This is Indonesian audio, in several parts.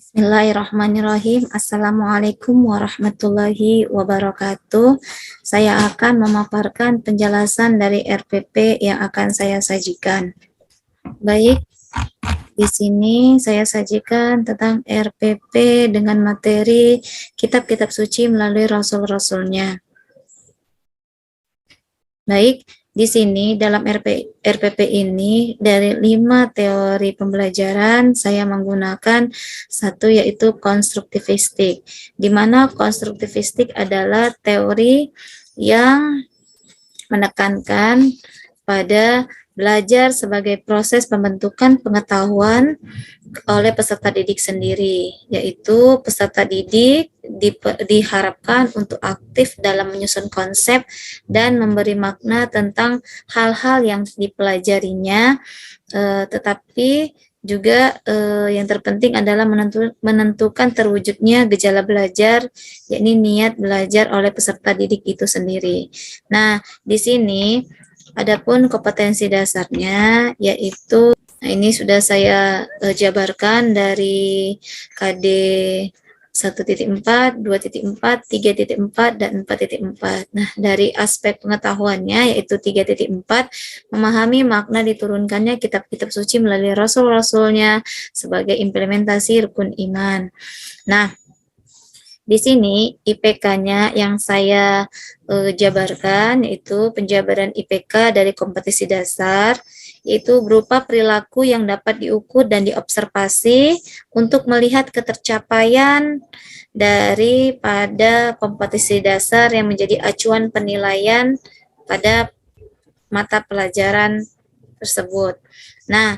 Bismillahirrahmanirrahim. Assalamualaikum warahmatullahi wabarakatuh. Saya akan memaparkan penjelasan dari RPP yang akan saya sajikan. Baik, di sini saya sajikan tentang RPP dengan materi kitab-kitab suci melalui rasul-rasulnya. Baik, di sini dalam RPP ini dari 5 teori pembelajaran saya menggunakan satu yaitu konstruktivistik, di mana konstruktivistik adalah teori yang menekankan pada belajar sebagai proses pembentukan pengetahuan oleh peserta didik sendiri, yaitu peserta didik diharapkan untuk aktif dalam menyusun konsep dan memberi makna tentang hal-hal yang dipelajarinya, tetapi juga yang terpenting adalah menentukan terwujudnya gejala belajar, yakni niat belajar oleh peserta didik itu sendiri. Nah, di sini adapun kompetensi dasarnya yaitu, nah ini sudah saya jabarkan dari KD 1.4, 2.4, 3.4, dan 4.4. Nah, dari aspek pengetahuannya yaitu 3.4, memahami makna diturunkannya kitab-kitab suci melalui rasul-rasulnya sebagai implementasi rukun iman. Nah, di sini IPK-nya yang saya jabarkan yaitu penjabaran IPK dari kompetisi dasar, yaitu berupa perilaku yang dapat diukur dan diobservasi untuk melihat ketercapaian daripada kompetisi dasar yang menjadi acuan penilaian pada mata pelajaran tersebut. Nah,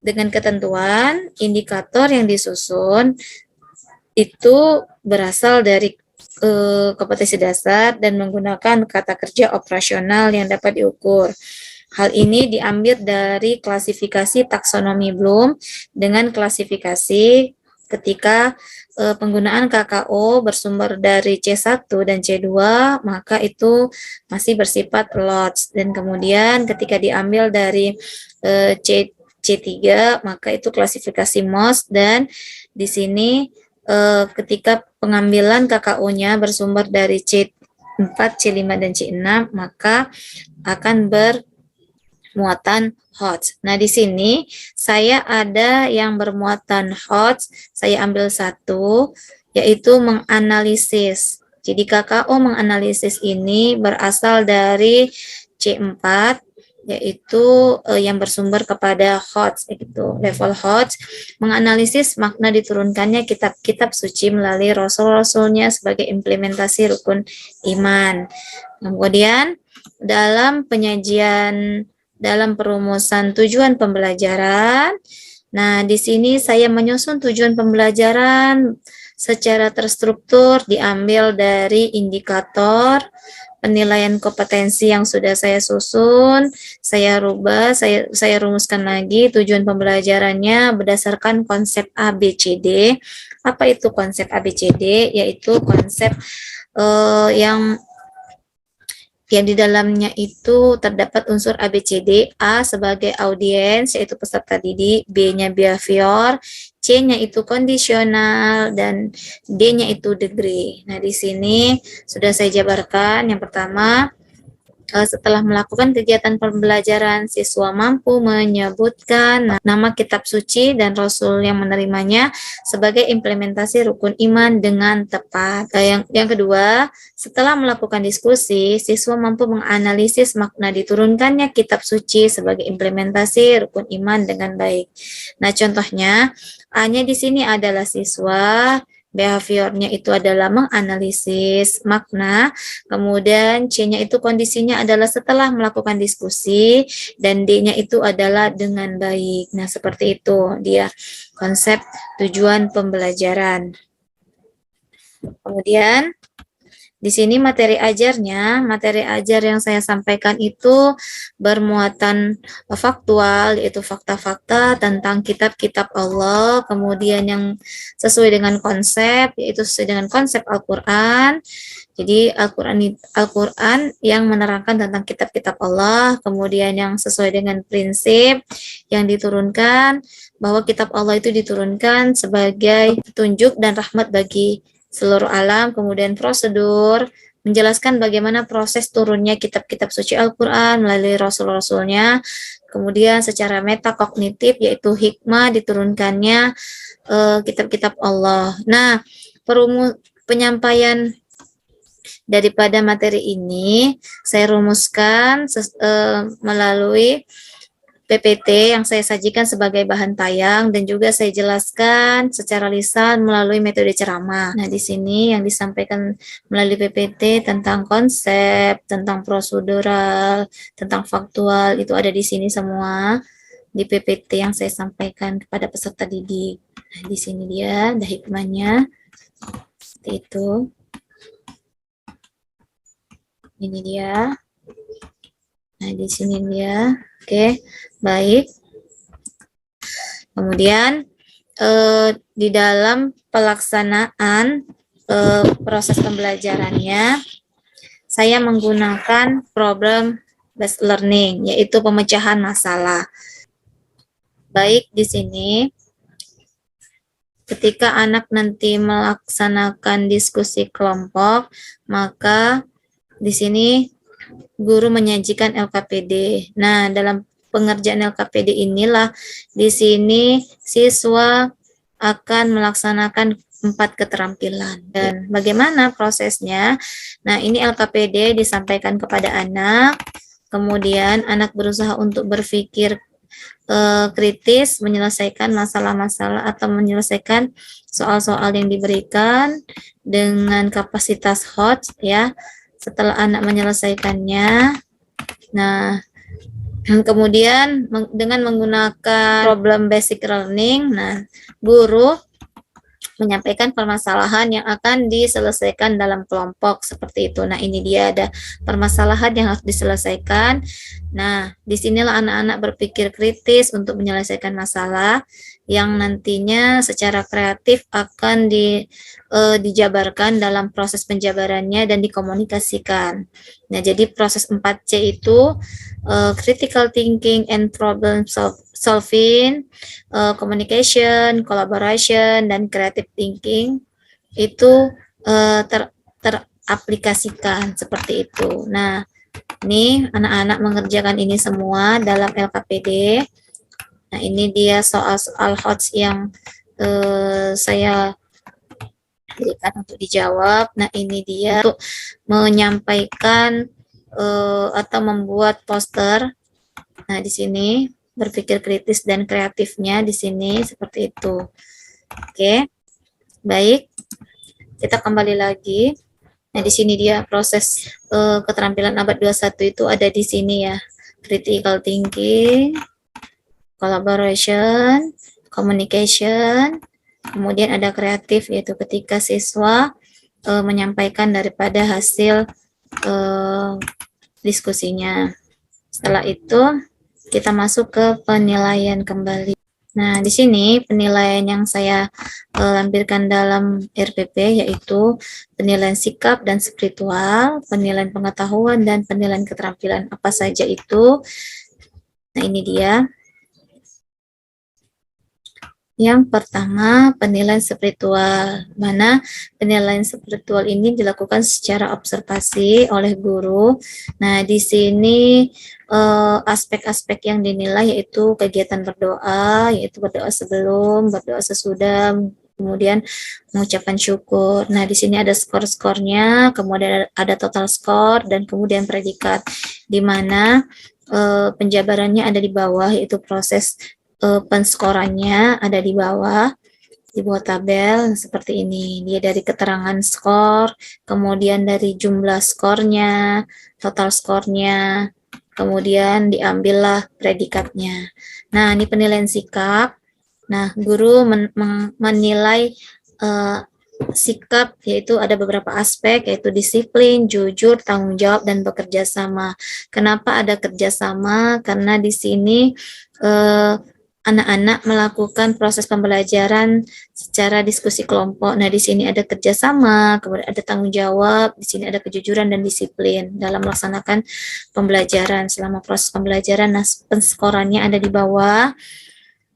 dengan ketentuan indikator yang disusun itu berasal dari kompetensi dasar dan menggunakan kata kerja operasional yang dapat diukur. Hal ini diambil dari klasifikasi taksonomi Bloom dengan klasifikasi ketika penggunaan KKO bersumber dari C1 dan C2, maka itu masih bersifat lots, dan kemudian ketika diambil dari C3, maka itu klasifikasi MOS, dan di sini ketika pengambilan KKO-nya bersumber dari C4, C5, dan C6, maka akan bermuatan HOTS. Nah, di sini saya ada yang bermuatan HOTS, saya ambil satu, yaitu menganalisis. Jadi KKO menganalisis ini berasal dari C4, yaitu yang bersumber kepada HOTS, yaitu level HOTS, menganalisis makna diturunkannya kitab-kitab suci melalui rasul-rasulnya sebagai implementasi rukun iman. Kemudian dalam penyajian, dalam perumusan tujuan pembelajaran, nah di sini saya menyusun tujuan pembelajaran secara terstruktur diambil dari indikator penilaian kompetensi yang sudah saya susun, saya rubah, saya rumuskan lagi tujuan pembelajarannya berdasarkan konsep ABCD. Apa itu konsep ABCD? Yaitu konsep yang di dalamnya itu terdapat unsur ABCD, A sebagai audiens, yaitu peserta didik, B-nya behavior, C-nya itu kondisional, dan D-nya itu degree. Nah, di sini sudah saya jabarkan. Yang pertama, setelah melakukan kegiatan pembelajaran, siswa mampu menyebutkan nama kitab suci dan rasul yang menerimanya sebagai implementasi rukun iman dengan tepat. Yang kedua, setelah melakukan diskusi, siswa mampu menganalisis makna diturunkannya kitab suci sebagai implementasi rukun iman dengan baik. Nah, contohnya, A-nya di sini adalah siswa, behaviornya itu adalah menganalisis makna, kemudian C-nya itu kondisinya adalah setelah melakukan diskusi, dan D-nya itu adalah dengan baik. Nah, seperti itu dia konsep tujuan pembelajaran. Kemudian Di sini materi ajar yang saya sampaikan itu bermuatan faktual, yaitu fakta-fakta tentang kitab-kitab Allah, kemudian yang sesuai dengan konsep, yaitu sesuai dengan konsep Al-Quran. Jadi Al-Quran yang menerangkan tentang kitab-kitab Allah, kemudian yang sesuai dengan prinsip yang diturunkan, bahwa kitab Allah itu diturunkan sebagai petunjuk dan rahmat bagi seluruh alam, kemudian prosedur, menjelaskan bagaimana proses turunnya kitab-kitab suci Al-Quran melalui Rasul-Rasulnya, kemudian secara metakognitif, yaitu hikmah diturunkannya kitab-kitab Allah. Nah, penyampaian daripada materi ini saya rumuskan melalui PPT yang saya sajikan sebagai bahan tayang dan juga saya jelaskan secara lisan melalui metode ceramah. Nah, di sini yang disampaikan melalui PPT tentang konsep, tentang prosedural, tentang faktual itu ada di sini semua di PPT yang saya sampaikan kepada peserta didik. Nah, di sini dia ada hikmahnya. Seperti itu. Ini dia. Nah, di sini dia. Oke, baik. Kemudian di dalam pelaksanaan proses pembelajarannya, saya menggunakan problem based learning, yaitu pemecahan masalah. Baik, di sini ketika anak nanti melaksanakan diskusi kelompok, maka di sini guru menyajikan LKPD. Nah, dalam pengerjaan LKPD inilah di sini siswa akan melaksanakan 4 keterampilan. Dan bagaimana prosesnya? Nah, ini LKPD disampaikan kepada anak, kemudian anak berusaha untuk berpikir kritis, menyelesaikan masalah-masalah atau menyelesaikan soal-soal yang diberikan dengan kapasitas hot ya. Setelah anak menyelesaikannya, nah kemudian dengan menggunakan problem basic learning, nah guru menyampaikan permasalahan yang akan diselesaikan dalam kelompok seperti itu. Nah, ini dia ada permasalahan yang harus diselesaikan. Nah, disinilah anak-anak berpikir kritis untuk menyelesaikan masalah yang nantinya secara kreatif akan dijabarkan dalam proses penjabarannya dan dikomunikasikan. Nah, jadi proses 4C itu critical thinking and problem solving, communication, collaboration, dan creative thinking itu teraplikasikan seperti itu. Nah, ini anak-anak mengerjakan ini semua dalam LKPD. Nah, ini dia soal-soal HOTS yang saya berikan untuk dijawab. Nah, ini dia untuk menyampaikan atau membuat poster. Nah, di sini berpikir kritis dan kreatifnya di sini seperti itu. Oke. Baik. Kita kembali lagi. Nah, di sini dia proses keterampilan abad 21 itu ada di sini ya. Critical thinking, collaboration, communication, kemudian ada kreatif, yaitu ketika siswa menyampaikan daripada hasil diskusinya. Setelah itu kita masuk ke penilaian kembali. Nah, di sini penilaian yang saya lampirkan dalam RPP yaitu penilaian sikap dan spiritual, penilaian pengetahuan, dan penilaian keterampilan apa saja itu. Nah, ini dia. Yang pertama, penilaian spiritual, mana penilaian spiritual ini dilakukan secara observasi oleh guru. Nah, di sini aspek-aspek yang dinilai yaitu kegiatan berdoa, yaitu berdoa sebelum, berdoa sesudah, kemudian mengucapkan syukur. Nah, di sini ada skor-skornya, kemudian ada total skor, dan kemudian predikat, di mana penjabarannya ada di bawah, yaitu proses penskorannya ada di bawah tabel seperti ini. Dia dari keterangan skor, kemudian dari jumlah skornya, total skornya, kemudian diambillah predikatnya. Nah, ini penilaian sikap. Nah, guru menilai sikap, yaitu ada beberapa aspek, yaitu disiplin, jujur, tanggung jawab, dan bekerja sama. Kenapa ada kerjasama? Karena di sini anak-anak melakukan proses pembelajaran secara diskusi kelompok. Nah, di sini ada kerjasama, kemudian ada tanggung jawab, di sini ada kejujuran dan disiplin dalam melaksanakan pembelajaran selama proses pembelajaran. Nah, penskorannya ada di bawah.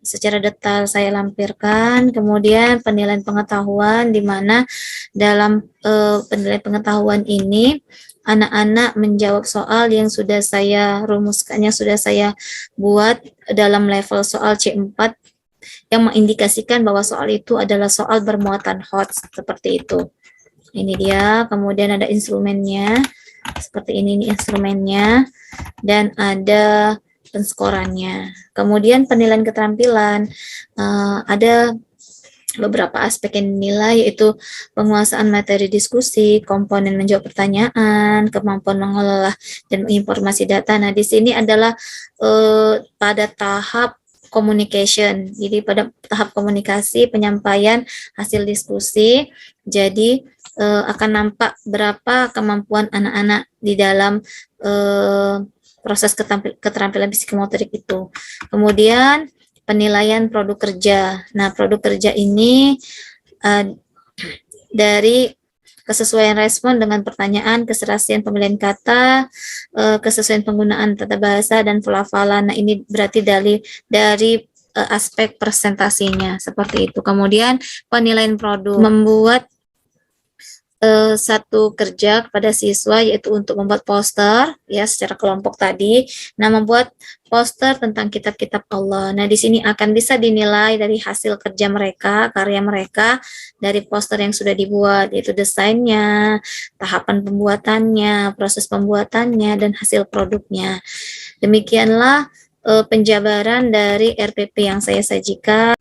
Secara detail saya lampirkan. Kemudian penilaian pengetahuan, di mana dalam penilaian pengetahuan ini anak-anak menjawab soal yang sudah saya rumuskan, yang sudah saya buat dalam level soal C4, yang mengindikasikan bahwa soal itu adalah soal bermuatan hot, seperti itu. Ini dia. Kemudian ada instrumennya, seperti ini nih instrumennya, dan ada penskorannya. Kemudian penilaian keterampilan, ada beberapa aspek yang dinilai, yaitu penguasaan materi diskusi, komponen menjawab pertanyaan, kemampuan mengelola dan menginformasi data. Nah, di sini adalah pada tahap communication. Jadi pada tahap komunikasi, penyampaian hasil diskusi. Jadi akan nampak berapa kemampuan anak-anak di dalam proses keterampilan psikomotorik itu. Kemudian penilaian produk kerja. Nah, produk kerja ini dari kesesuaian respon dengan pertanyaan, keserasian pemilihan kata, kesesuaian penggunaan tata bahasa, dan pelafalan. Nah, ini berarti dari aspek presentasinya, seperti itu. Kemudian penilaian produk, membuat satu kerja kepada siswa, yaitu untuk membuat poster ya secara kelompok tadi. Nah, membuat poster tentang kitab-kitab Allah. Nah, di sini akan bisa dinilai dari hasil kerja mereka, karya mereka, dari poster yang sudah dibuat, yaitu desainnya, tahapan pembuatannya, proses pembuatannya, dan hasil produknya. Demikianlah penjabaran dari RPP yang saya sajikan.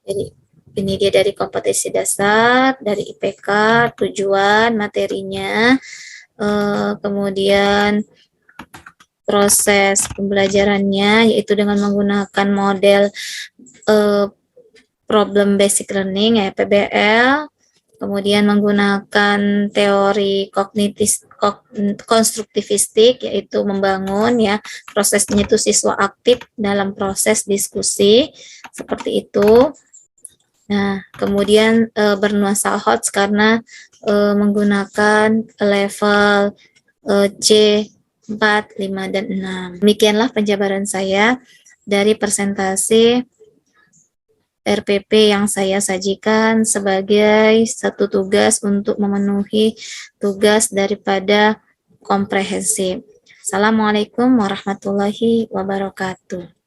Jadi ini dia dari kompetensi dasar, dari IPK, tujuan, materinya, kemudian proses pembelajarannya, yaitu dengan menggunakan model problem basic learning, ya PBL, kemudian menggunakan teori konstruktivistik, yaitu membangun ya, prosesnya itu siswa aktif dalam proses diskusi, seperti itu. Nah, kemudian bernuansa HOTS karena menggunakan level C4, 5, dan 6. Demikianlah penjabaran saya dari presentasi RPP yang saya sajikan sebagai satu tugas untuk memenuhi tugas daripada komprehensif. Assalamualaikum warahmatullahi wabarakatuh.